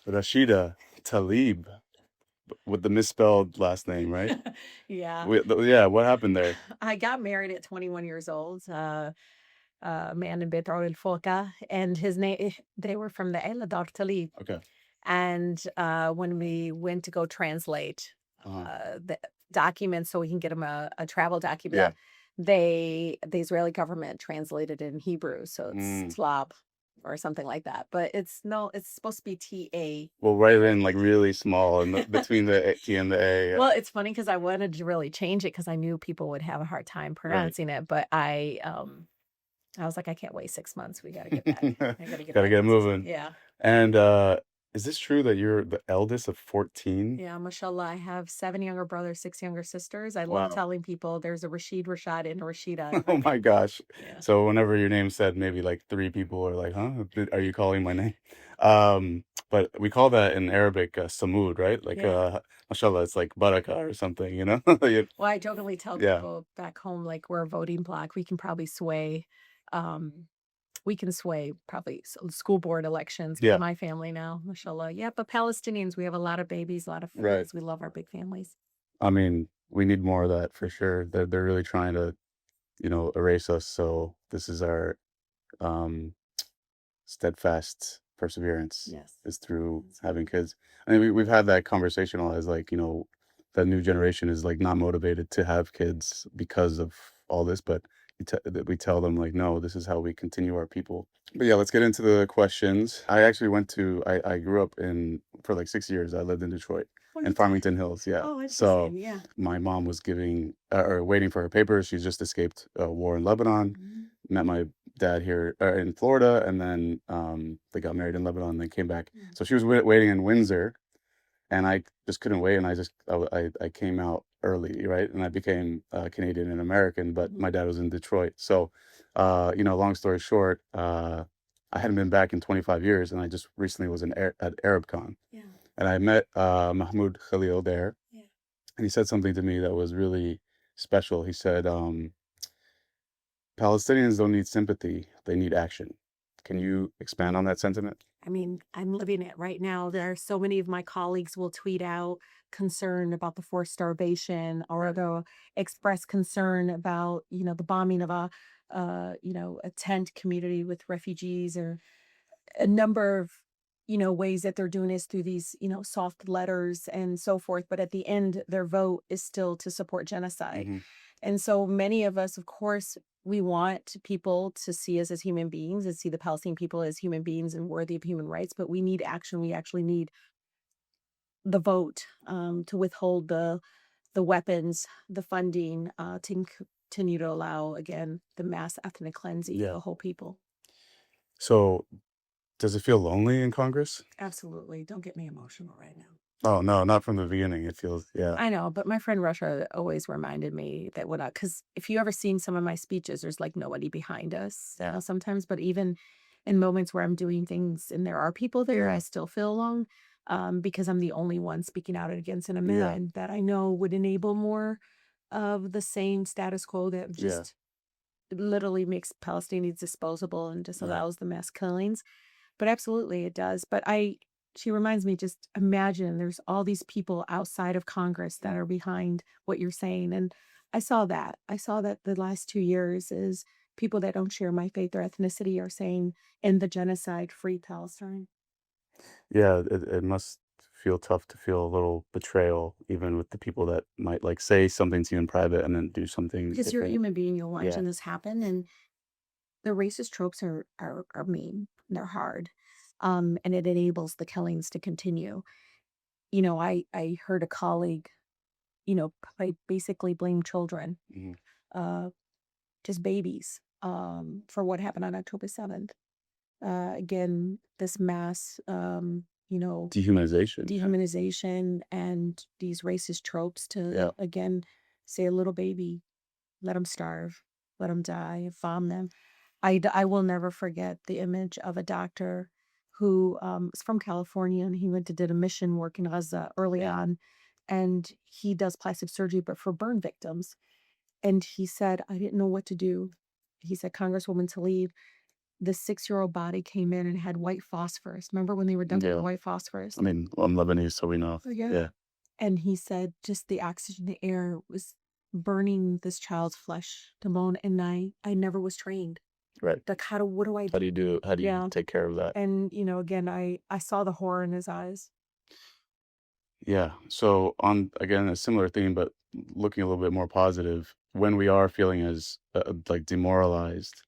Rashida Tlaib with the misspelled last name, right? Yeah. Yeah, what happened there? I got married at 21 years old. Man in Betrol el Foca, and his name, they were from the Eladar Talib. Okay. And when we went to go translate Uh-huh. the documents so we can get him a travel Yeah. document, the Israeli government translated it in Hebrew, so it's Mm. Tlaib or something like that. But it's no, it's supposed to be T-A. Well, right in like really small and between the T and the A. Well, it's funny because I wanted to really change it because I knew people would have a hard time Right. pronouncing it, but I was like, "I can't wait 6 months, we gotta get back. I gotta get Gotta back get into some." moving. Yeah. And is this true that you're the eldest of 14? Yeah, mashallah, I have 7 younger brothers, 6 younger sisters. I love Wow. telling people there's a Rashida, and a Rashida in my Oh my family. gosh. Yeah. So whenever your name said, maybe like three people are like, huh? Are you calling my name? But we call that in Arabic Samud, right? Like Yeah. mashallah, it's like baraka or something, you know? Well, I jokingly tell Yeah, people back home, like, we're a voting bloc, we can probably sway, um we can sway probably school board elections with yeah, my family now, mashallah. Yeah, but Palestinians, we have a lot of babies, a lot of right. families. We love our big families. I mean, we need more of that for sure. They're really trying to, erase us. So this is our um steadfast perseverance Yes. is through That's right. having kids. I mean, we've had that conversational as like, the new generation is like not motivated to have kids because of all this, but that we tell them like, no, this is how we continue our people. But yeah, let's get into the questions. I actually I grew up for like 6 years. I lived in Detroit Oh, and you did? Farmington Hills. Yeah. Oh, So interesting. Yeah. my mom was giving or waiting for her papers. She just escaped a war in Lebanon, Mhm. met my dad here in Florida, and then they got married in Lebanon and then came back. Mm. So she was waiting in Windsor, and I just couldn't wait, and I came out early, right? And I became Canadian and American, but Mhm. my dad was in Detroit. So, long story short, I hadn't been back in 25 years, and I just recently was at ArabCon, Yeah. and I met Mahmoud Khalil there, Yeah. and he said something to me that was really special. He said, Palestinians don't need sympathy, they need action. Can you expand on that sentiment? I mean, I'm living it right now. There are so many of my colleagues will tweet out concern about the forced starvation, or they'll express concern about, the bombing of a tent community with refugees, or a number of, ways that they're doing this through these, soft letters and so forth. But at the end, their vote is still to support genocide. Hmm. And so many of us, of course, we want people to see us as human beings and see the Palestinian people as human beings and worthy of human rights. But we need action. We actually need the vote, to withhold the weapons, the funding, to continue to allow, again, the mass ethnic cleansing of Yeah. a whole people. So, does it feel lonely in Congress? Absolutely. Don't get me emotional right now. Oh, no, not from the beginning. It feels, yeah. I know, but my friend Russia always reminded me that when because if you ever seen some of my speeches, there's like nobody behind us, Yeah. sometimes. But even in moments where I'm doing things and there are people there, I still feel alone, because I'm the only one speaking out against an Yeah. amendment that I know would enable more of the same status quo that Yeah. just literally makes Palestinians disposable and Right. disallows the mass killings. But absolutely it does. But she reminds me, just imagine there's all these people outside of Congress that are behind what you're saying. And I saw that. I saw that the last 2 years is people that don't share my faith or ethnicity are saying, "In the genocide, free Palestine." Yeah. It must feel tough to feel a little betrayal, even with the people that might like say something to you in private and then do something Because you're a different. human being, you're Yeah. watching this happen, and the racist tropes are mean. They're hard. And it enables the killings to continue. I heard a colleague, basically blame children, Hmm. uh, just babies, for what happened on October 7th. Again, this mass, Dehumanization. Yeah. dehumanization and these racist tropes to, Yeah. again, say a little baby, let them starve, let them die, bomb them. I will never forget the image of a doctor who, is from California, and he went to did a mission work in Gaza early on, and he does plastic surgery, but for burn victims. And he said, "I didn't know what to do." He said, "Congresswoman Tlaib, the 6-year-old body came in and had white phosphorus. Remember when they were dumping the Yeah. white phosphorus? I mean, I'm Lebanese, so we know. Oh, yeah. Yeah. And he said just the oxygen, the air was burning this child's flesh to bone, and I never was trained. Right. Like, what do I How do do? you Yeah. take care of that? And, again, I saw the horror in his eyes. Yeah. So on again a similar theme, but looking a little bit more positive, when we are feeling as like demoralized,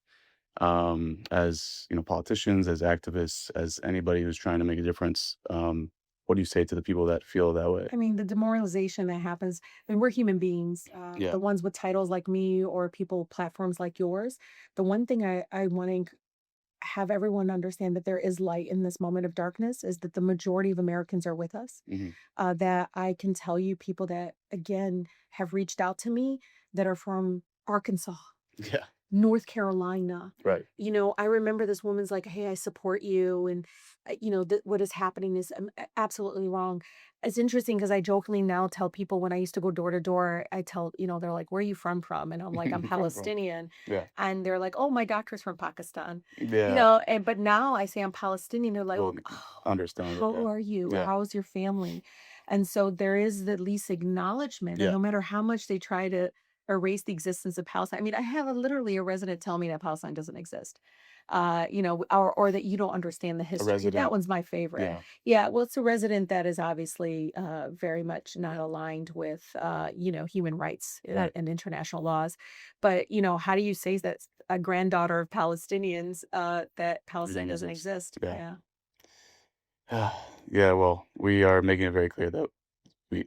as politicians, as activists, as anybody who's trying to make a difference, what do you say to the people that feel that way? I mean, the demoralization that happens, I mean, we're human beings. Yeah. The ones with titles like me or people, platforms like yours. The one thing I want to have everyone understand that there is light in this moment of darkness is that the majority of Americans are with us. Hmm. That I can tell you people that, again, have reached out to me that are from Arkansas, Yeah. North Carolina. Right. I remember this woman's like, "Hey, I support you," and what is happening is absolutely wrong. It's interesting because I jokingly now tell people when I used to go door to door, I tell they're like, "Where are you from?" And I'm like, "I'm From. Palestinian," Yeah. and they're like, "Oh, my doctor's from Pakistan," Yeah. and but now I say I'm Palestinian. They're like, Well, "Oh, understandable. how Yeah. are you? Yeah. How's your family?" And so there is the least acknowledgement, and Yeah. no matter how much they try to erase the existence of Palestine. I mean, I have literally a resident tell me that Palestine doesn't exist. Or that you don't understand the A history. That resident. one's my favorite. Yeah. Yeah, well, it's a resident that is obviously very much not aligned with human rights Right. and international laws. But how do you say that a granddaughter of Palestinians that We Palestine don't doesn't exist. exist? Yeah. Yeah. Yeah. Well, we are making it very clear that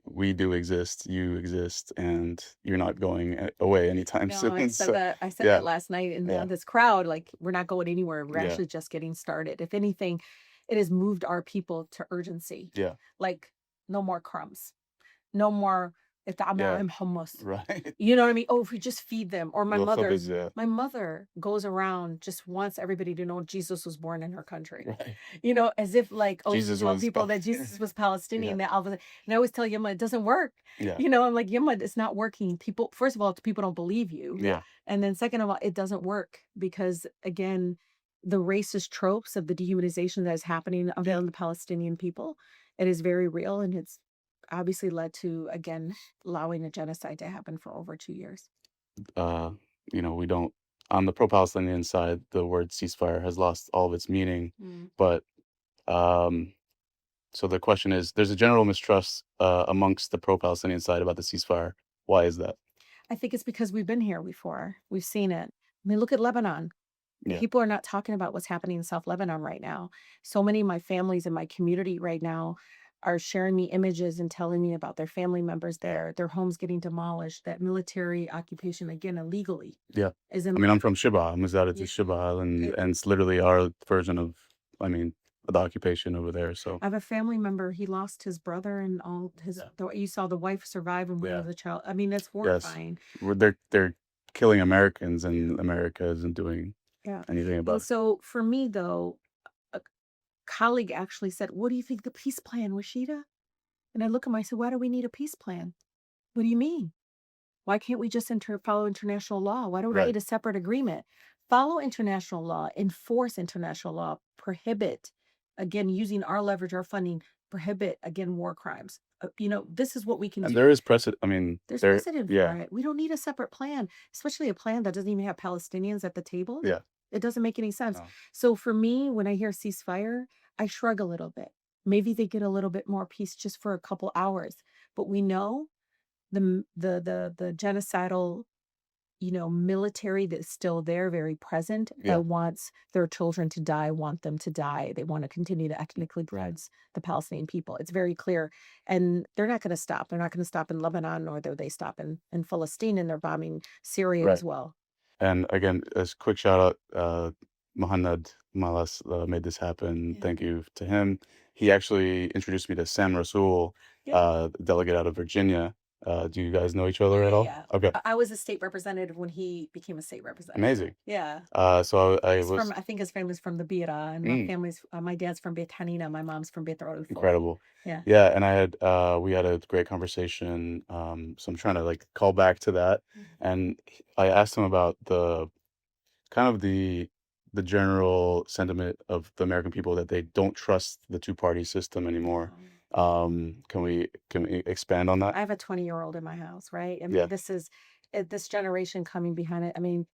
we do exist, you exist, and you're not going away anytime No, I soon. said So, that. I said yeah. that last night in Yeah. this crowd. Like, we're not going anywhere. We're Yeah. actually just getting started. If anything, it has moved our people to urgency. Yeah. Like, no more crumbs. No more Yeah. hummus. Right. You know what I mean? Oh, if we just feed them. Or Little focus. Yeah. my mother goes around, just wants everybody to know Jesus was born in her country. Right. As if like, oh, she Jesus told was people that Palestinian. Jesus was Yeah. Palestinian. That all of a sudden, and I always tell Yuma, it doesn't work. Yeah. I'm like, Yuma, it's not working. People, first of all, people don't believe you. Yeah. And then second of all, it doesn't work because again, the racist tropes of the dehumanization that is happening of Yeah. the Palestinian people, it is very real, and it's obviously led to, again, allowing a genocide to happen for over 2 years. Uh, we don't, on the pro-Palestinian side, the word ceasefire has lost all of its meaning. Mm. But um, so the question is, there's a general mistrust amongst the pro-Palestinian side about the ceasefire. Why is that? I think it's because we've been here before. We've seen it. I mean, look at Lebanon. Yeah. People are not talking about what's happening in South Lebanon right now. So many of my families in my community right now are sharing me images and telling me about their family members there, their homes getting demolished, that military occupation, again, illegally, Yeah. is I in. mean, I'm from Shibah. I'm out to Yeah. Shibah, and It- it's literally our version of, I mean, the occupation over there. So I have a family member. He lost his brother and all his. Yeah. You saw the wife survive and we Yeah. have the child. I mean, that's yes, horrifying. they're killing Americans, and America isn't doing Yeah. anything about And it. so for me, though, a colleague actually said, "What do you think the peace plan, Rashida?" And I look at him, I said, "Why do we need a peace plan? What do you mean? Why can't we just follow international law? Why do we Right. need a separate agreement? Follow international law, enforce international law, prohibit, again, using our leverage, our funding, prohibit, again, war crimes. This is what we can And do. there is precedent. I mean, There's there, precedent for yeah, it. We don't need a separate plan, especially a plan that doesn't even have Palestinians at the table. yeah. It doesn't make any sense. No. So for me, when I hear ceasefire, I shrug a little bit. Maybe they get a little bit more peace just for a couple hours. But we know the genocidal military that's still there, very present, Yeah. wants their children to die, want them to die. They want to continue to ethnically cleanse the Palestinian people. It's very clear. And they're not going to stop. They're not going to stop in Lebanon, nor do they stop in Palestine, and they're bombing Syria Right. as well. And again, as quick shout out, Mohanad Malas made this happen. Yeah. Thank you to him. He actually introduced me to Sam Rasool, Yeah. delegate out of Virginia. Do you guys know each other at all? Yeah. Okay, I was a state representative when he became a state representative. amazing. Yeah. So I He's was I think his family's from the Beira, and my dad's from Beit Hanina, my mom's from Beit Ra'ufo. incredible. Yeah. Yeah, and we had a great conversation. So I'm trying to like call back to that, Mhm. and I asked him about the kind of the general sentiment of the American people that they don't trust the two-party system anymore. Can we expand on that? I have a 20-year-old in my house, right? I Yeah, mean, this is this generation coming behind it. I mean,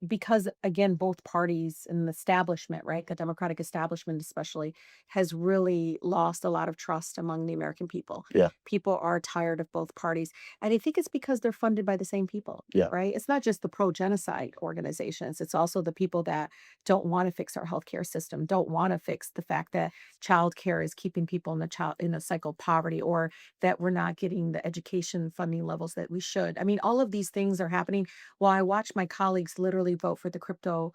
because again, both parties and the establishment, right? The Democratic establishment, especially, has really lost a lot of trust among the American people. yeah, People are tired of both parties. And I think it's because they're funded by the same people, yeah, right? It's not just the pro genocide organizations, it's also the people that don't want to fix our healthcare system, don't want to fix the fact that childcare is keeping people in a cycle of poverty, or that we're not getting the education funding levels that we should. I mean, all of these things are happening while I watch my colleagues literally vote for the crypto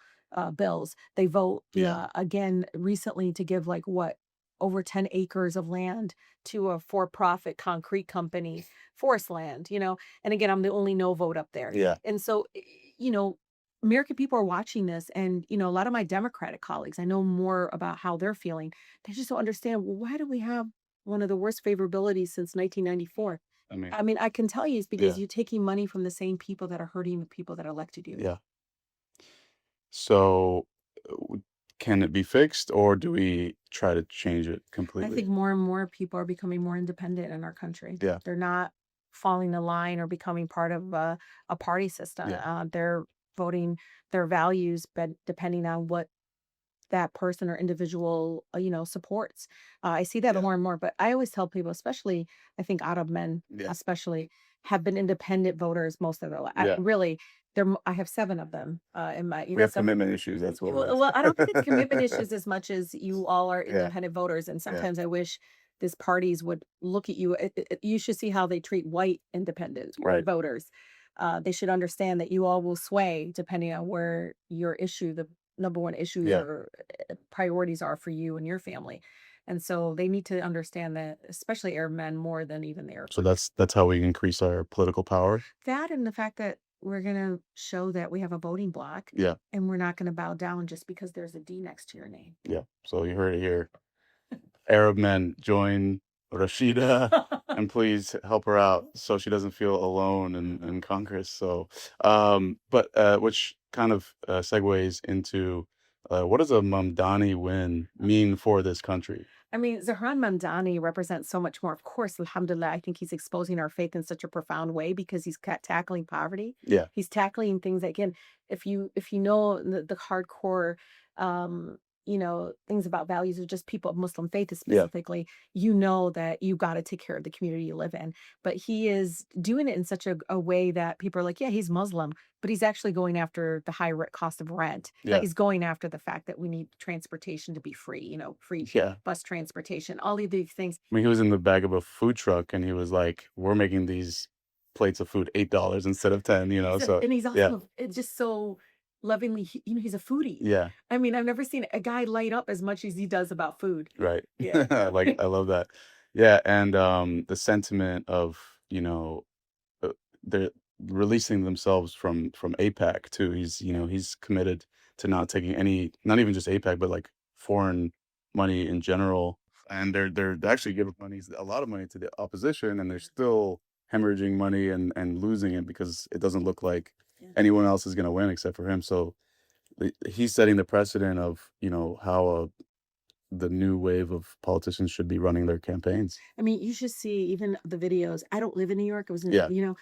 bills. They vote yeah, again recently to give like what over 10 acres of land to a for-profit concrete company, forest land, And again, I'm the only no vote up there. yeah. And so, American people are watching this, and a lot of my Democratic colleagues, I know more about how they're feeling. They just don't understand, well, why do we have one of the worst favorabilities since 1994? I mean, I mean, I can tell you it's because yeah, you're taking money from the same people that are hurting the people that elected you. yeah. So, can it be fixed, or do we try to change it I think completely? more and more people are becoming more independent in our country. Yeah, They're not falling the line or becoming part of a party system. yeah, They're voting their values, but depending on what that person or individual, supports. I see that yeah, more and more, but I always tell people, especially I think Arab men, yeah, especially, have been independent voters most of their life. yeah. Really, I have 7 of them in my, We have some. commitment issues. That's what it Well, I don't think it's commitment is. issues as much as you all are Yeah, independent voters, and yeah, sometimes I wish these parties would look at you. You should see how they treat white independent right. voters. They should understand that you all will sway depending on where your issue, the number one issues Yeah. or priorities are for you and your family. And so they need to understand that, especially Arab men, more than even the Arab So women. that's how we increase our political power. That and the fact that we're going to show that we have a voting block, Yeah, and we're not going to bow down just because there's a D next to your name. yeah. So you heard it here. Arab men, join Rashida and please help her out so she doesn't feel alone in Congress. So, which kind of segues into what does a Mamdani win mean for this country? I mean, Zahran Mamdani represents so much more. Of course, alhamdulillah, I think he's exposing our faith in such a profound way because he's tackling poverty. Yeah, He's tackling things that, again, if you know the hardcore, things about values of just people of Muslim faith yeah, specifically, you know that you got to take care of the community you live in. But he is doing it in such a way that people are like, yeah, he's Muslim, but he's actually going after the high cost cost of rent. yeah, He's going after the fact that we need transportation to be free, free yeah. bus transportation, all of these things. I mean, he was in the back of a food truck and he was like, "We're making these plates of food $8 instead of 10." So And he's yeah, also just so lovingly, he's a foodie. yeah. I mean, I've never seen a guy light up as much as he does about food. Right. Yeah. Like, I love that. Yeah, and, the sentiment of, uh, they're releasing themselves from APAC too. He's committed to not taking any, not even just APAC, but, like, foreign money in general, and they're actually giving a lot of money to the opposition, and they're still hemorrhaging money and losing it because it doesn't look like Yeah. anyone else is gonna win except for him. So, he's setting the precedent of, how the new wave of politicians should be running their campaigns. I mean, you should see even the videos. I don't live in New York. I was in, Yeah,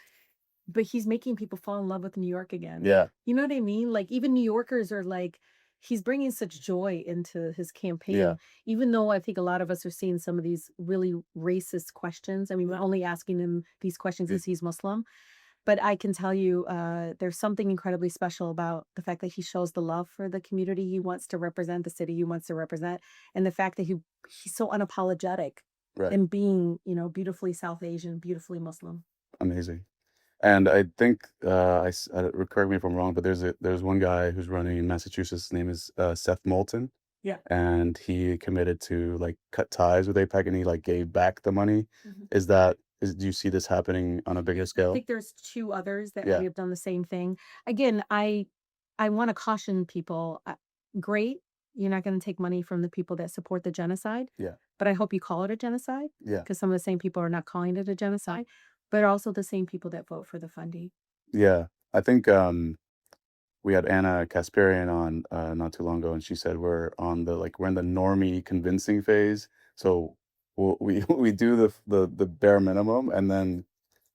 but he's making people fall in love with New York again. yeah, You know what I mean? Like, even New Yorkers are like, he's bringing such joy into his yeah, campaign, even though I think a lot of us are seeing some of these really racist questions. I mean, we're only asking him these questions yeah, as he's Muslim. But I can tell you, there's something incredibly special about the fact that he shows the love for the community he wants to represent, the city he wants to represent, and the fact that he's so unapologetic right, in being, beautifully South Asian, beautifully Muslim. amazing. And I think, correct me if I'm wrong, but there's one guy who's running in Massachusetts. His name is, Seth Moulton, Yeah. and he committed to, like, cut ties with AIPAC, and he, like, gave back the money. Mhm. Do you see this happening on a bigger I scale? think there's 2 others that Yeah, may have done the same thing. Again, I wanna caution people, great, you're not gonna take money from the people that support the genocide, yeah, but I hope you call it a genocide, yeah, because some of the same people are not calling it a genocide, but also the same people that vote for the funding. yeah. I think, we had Anna Kasparian on not too long ago, and she said we're in the normie convincing phase. So we we do the bare minimum and then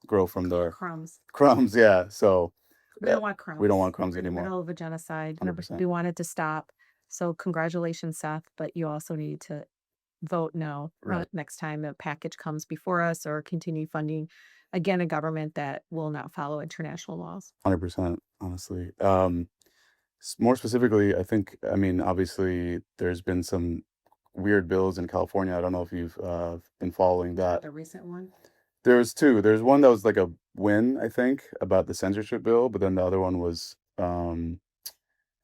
grow from there. Crumbs. Crumbs, yeah. So We don't want we don't crumbs. want crumbs We're in the anymore. middle of a genocide. 100%. We want it to stop. So congratulations, Seth, but you also need to vote no Right. next time the package comes before us or continue funding again a government that will not follow international laws. 100%, honestly. More specifically, I mean, obviously, there's been some weird bills in California. I don't know if you've been following that. The recent one. There's two. There's one that was like a win, I think, about the censorship bill, but then the other one was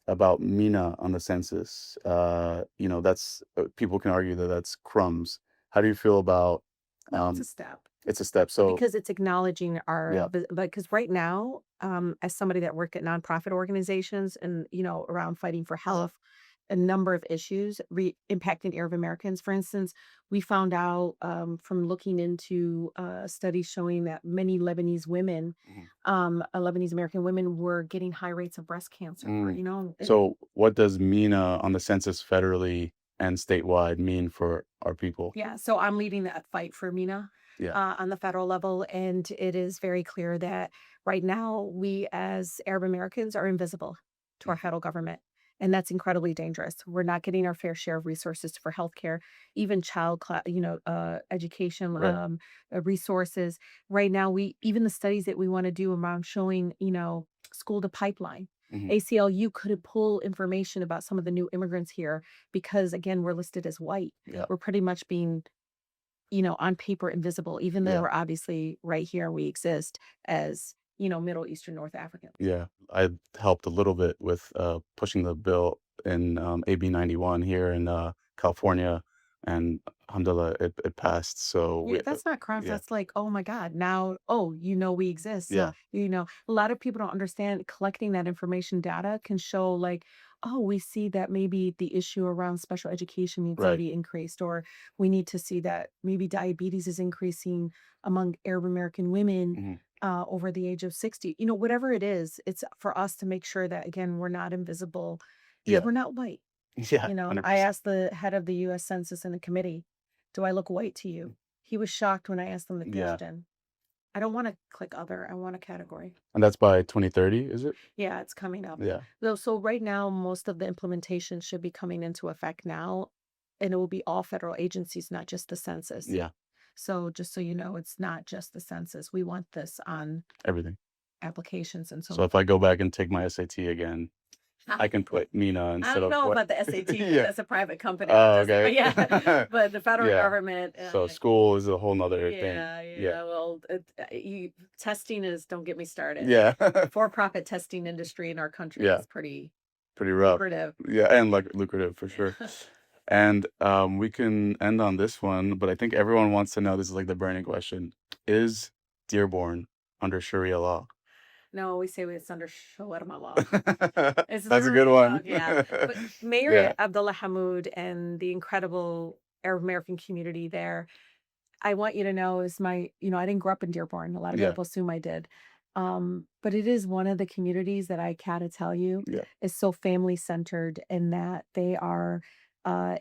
about MENA on the census. That's people can argue that that's crumbs. How do you feel about? No, it's a Um, step. it's a step. So Because it's acknowledging yeah. because right now, as somebody that worked at nonprofit organizations and, around fighting for health, a number of issues impacting Arab Americans. For instance, we found out from looking into studies showing that many Lebanese women, Mhm. Lebanese American women, were getting high rates of breast cancer. Mm. And So what does MENA on the census federally and statewide mean for our people? yeah, so I'm leading that fight for MENA Yeah. on the federal level, and it is very clear that right now we as Arab Americans are invisible to our Mhm. federal government, and that's incredibly dangerous. We're not getting our fair share of resources for healthcare, even education, Right. resources. Right now, we even the studies that we want to do around showing, school to pipeline. Mhm. ACLU couldn't pull information about some of the new immigrants here because, again, we're listed as white. Yeah. We're pretty much being, on paper invisible, even though Yeah. we're obviously right here and we exist as, Middle Eastern North Africans. Yeah. I helped a little bit with pushing the bill in AB 91 here in California, and alhamdulillah, it passed. So Yeah, that's not crimes. yeah. That's like, oh my God, now, we exist. So, Yeah. a lot of people don't understand collecting that information data can show like, oh, we see that maybe the issue around special education needs Right. already increased, or we need to see that maybe diabetes is increasing among Arab American women Mhm. over the age of 60. Whatever it is, it's for us to make sure that, again, we're not invisible because Yeah. we're not white. Yeah. I 100%. asked the head of the US Census in the committee, "Do I look white to you?" He was shocked when I asked him the Yeah. question. I don't wanna click other, I want a category. And that's by 2030, is it? Yeah, it's coming up. Yeah. So right now, most of the implementation should be coming into effect now, and it will be all federal agencies, not just the census. Yeah. So just so you know, it's not just the census. We want this on Everything. applications and So so if I go back and take my SAT again, I can put MENA I instead don't of know what? about the SAT because Yeah. that's a private company that Oh, does it. okay. But yeah, but the federal Yeah. government, So school is a whole nother thing. yeah, Yeah. yeah. Well, testing is, don't get me started. Yeah. For-profit testing industry in our country Yeah. is pretty Pretty rough. lucrative. Yeah, and like lucrative for sure. And we can end on this one, but I think everyone wants to know, this is like the burning question. Is Dearborn under Sharia law? No, we say it's under shawarma law. It's That's a good literally one. yeah. But Mayor Yeah. Abdullah Hamoud and the incredible Arab American community there, I want you to know is I didn't grow up in Dearborn. A lot of Yeah. people assume I did. But it is one of the communities that I gotta tell you Yeah. is so family centered in that they are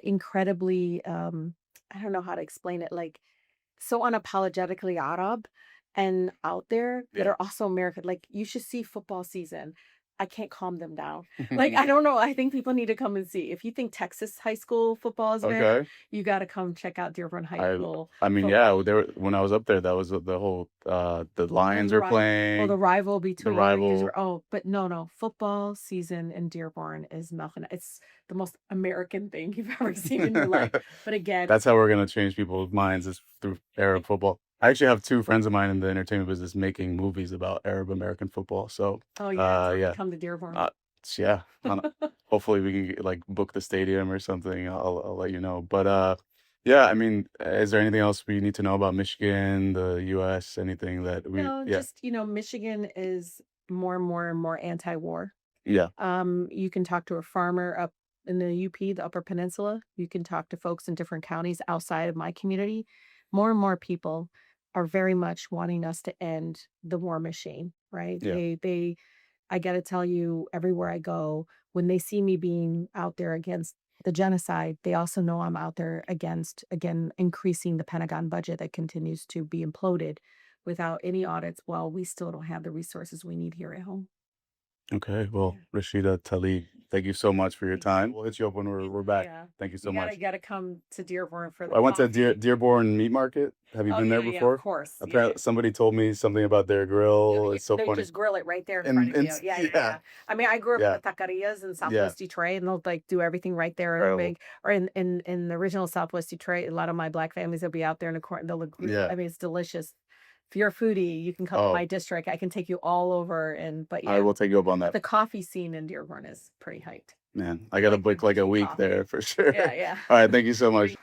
incredibly I don't know how to explain it, like so unapologetically Arab and out there that Yeah. are also American. Like you should see football season. I can't calm them down. Like I don't know. I think people need to come and see. If you think Texas high school football is bad, Okay. you got to come check out Dearborn High I School I mean, yeah, football. there when I was up there, that was the whole the Lions were The playing, rival the between rival. but no, football season in Dearborn is nothing. It's the most American thing you've ever seen in your life. But again, That's how we're gonna change people's minds is through Arab football. I actually have two friends of mine in the entertainment business making movies about Arab American football. So, oh yeah, tell them to yeah, come to Dearborn. uh, yeah. Hopefully, we can like book the stadium or something. I'll let you know. But yeah. I mean, is there anything else we need to know about Michigan, the U.S., anything that we? No, Yeah, just, Michigan is more and more and more anti-war. yeah, You can talk to a farmer up in the UP, the Upper Peninsula. You can talk to folks in different counties outside of my community. More and more people are very much wanting us to end the war machine, right? yeah. They I got to tell you, everywhere I go, when they see me being out there against the genocide, they also know I'm out there against, again, increasing the Pentagon budget that continues to be imploded without any audits. Well, we still don't have the resources we need here at home. Okay, well, Yeah. Rashida, Tlaib, thank you so much for your Thank you. time. We'll hit you up when we're back. Yeah. Thank you so You gotta much. gotta come to Dearborn for the I went to coffee. Dearborn Meat Market. Have you Oh, been there yeah, of before? course. Yeah, Apparently, somebody told me something about their grill. It's so they funny. just grill it right there in front of And you. Yeah, yeah, yeah, yeah. I mean, I grew up yeah, in the taquerias in yeah. Southwest Detroit, and they'll like do everything right there. Incredible. Or in the original Southwest Detroit, a lot of my black families will be out there in the corner. They'll grill. Yeah. I mean, it's delicious. If you're a foodie, you can come to Oh, my district. I can take you all over. And but I yeah, will take you up on that. the coffee scene in Dearborn is pretty hyped. Man, I gotta Like your book like a bean week coffee. there for sure. Yeah, yeah. All right, thank you so much.